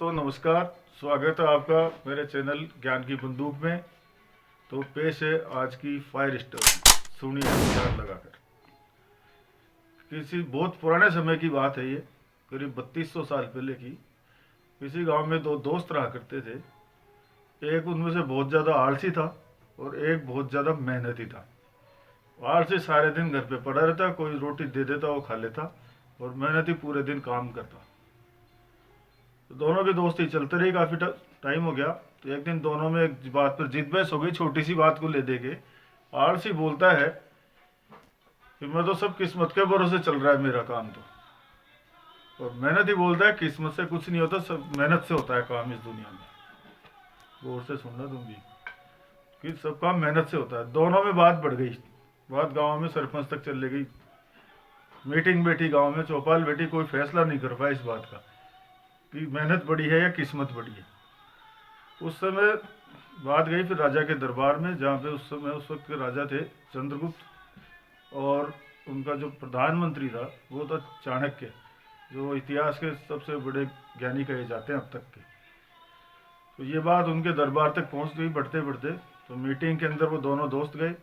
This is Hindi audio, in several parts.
दोस्तों नमस्कार। स्वागत है आपका मेरे चैनल ज्ञान की बंदूक में। तो पेश है आज की फायर स्टोरी, सुनिए हथियार लगाकर। किसी बहुत पुराने समय की बात है ये, करीब 3200 साल पहले की। किसी गांव में दो दोस्त रहा करते थे। एक उनमें से बहुत ज़्यादा आलसी था और एक बहुत ज़्यादा मेहनती था। आलसी सारे दिन घर पे पड़ा रहता, कोई रोटी दे देता वो खा लेता, और मेहनती पूरे दिन काम करता। तो दोनों की दोस्ती चलते रही, काफी टाइम हो गया। तो एक दिन दोनों में एक बात पर जिद बहस हो गई, छोटी सी बात को ले दे के। आलसी बोलता है कि मैं तो सब किस्मत के भरोसे चल रहा है मेरा काम तो। और मेहनती बोलता है किस्मत से कुछ नहीं होता, सब मेहनत से होता है काम इस दुनिया में। गौर से सुनना तुम भी, कि सब काम मेहनत से होता है। दोनों में बात बढ़ गई, बात गाँव में सरपंच तक चले गई। मीटिंग बैठी गाँव में, चौपाल बैठी, कोई फैसला नहीं कर पाया इस बात का कि मेहनत बड़ी है या किस्मत बड़ी है। उस समय बात गई फिर राजा के दरबार में, जहाँ पे उस वक्त के राजा थे चंद्रगुप्त, और उनका जो प्रधानमंत्री था वो था चाणक्य, जो इतिहास के सबसे बड़े ज्ञानी कहे जाते हैं अब तक के। तो ये बात उनके दरबार तक पहुँच गई बढ़ते बढ़ते। तो मीटिंग के अंदर वो दोनों दोस्त गए,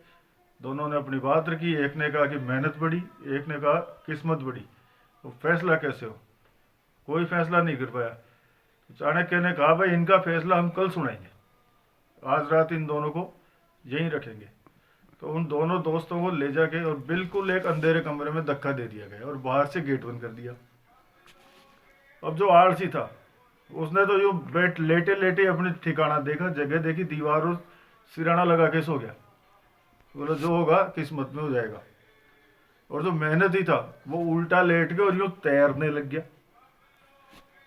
दोनों ने अपनी बात रखी। एक ने कहा कि मेहनत बड़ी, एक ने कहा किस्मत बड़ी। तो फैसला कैसे हो? कोई फैसला नहीं कर पाया। तो चाणक्य ने कहा भाई इनका फैसला हम कल सुनाएंगे, आज रात इन दोनों को यहीं रखेंगे। तो उन दोनों दोस्तों को ले जाके और बिल्कुल एक अंधेरे कमरे में धक्का दे दिया गया और बाहर से गेट बंद कर दिया। अब जो आलसी था उसने तो यूं बैठ लेटे लेटे अपनी ठिकाना देखा, जगह देखी, दीवार और सिराना लगा के सो गया। बोला जो होगा किस्मत में हो जाएगा। और जो मेहनती था वो उल्टा लेट के और यूं तैरने लग गया।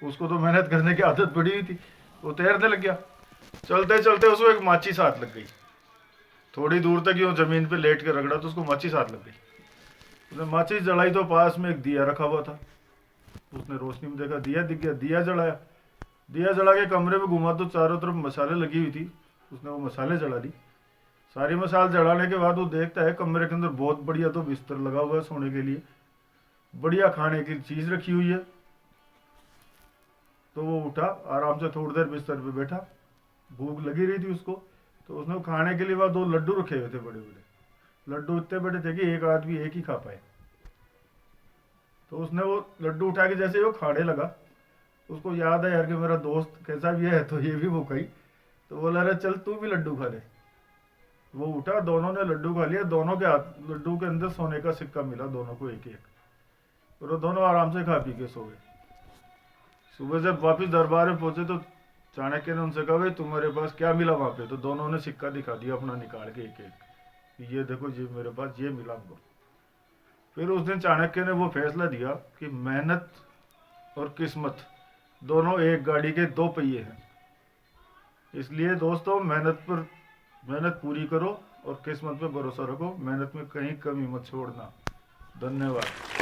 उसको तो मेहनत करने की आदत पड़ी हुई थी, वो तैरने लग गया। चलते चलते उसको एक माची हाथ लग गई। थोड़ी दूर तक यूं जमीन पे लेट के रगड़ा तो उसको माचिस हाथ लग गई। उसने माचिस जलाई तो पास में एक दिया रखा हुआ था। उसने रोशनी में देखा, दिया दिख गया, दिया जलाया। दिया जला के कमरे में घुमा तो चारों तरफ मसाले लगी हुई थी। उसने वो मसाले जला दी। सारी मसाले जलाने के बाद वो देखता है कमरे के अंदर बहुत बढ़िया तो बिस्तर लगा हुआ है सोने के लिए, बढ़िया खाने की चीज रखी हुई है। तो वो उठा, आराम से थोड़ी देर बिस्तर पे बैठा, भूख लगी रही थी उसको। तो उसने खाने के लिए वहाँ 2 लड्डू रखे हुए थे, बड़े बड़े लड्डू, इतने बड़े थे कि एक आदमी एक ही खा पाए। तो उसने वो लड्डू उठा के जैसे वो खाने लगा, उसको याद है यार कि मेरा दोस्त कैसा भी है तो ये भी भूखा ही। तो बोला अरे चल तू भी लड्डू खा ले। वो उठा, दोनों ने लड्डू खा लिया। दोनों के हाथ लड्डू के अंदर सोने का सिक्का मिला, दोनों को एक एक। और वो दोनों आराम से खा पी के सो गए। सुबह जब वापिस दरबार में पहुंचे तो चाणक्य ने उनसे कहा भाई तुम्हारे पास क्या मिला वहां पे? तो दोनों ने सिक्का दिखा दिया अपना निकाल के एक एक, ये देखो ये मेरे पास ये मिला हमको। फिर उस दिन चाणक्य ने वो फैसला दिया कि मेहनत और किस्मत दोनों एक गाड़ी के 2 पहिए हैं। इसलिए दोस्तों मेहनत पूरी करो और किस्मत पे भरोसा रखो, मेहनत में कहीं कमी मत छोड़ना। धन्यवाद।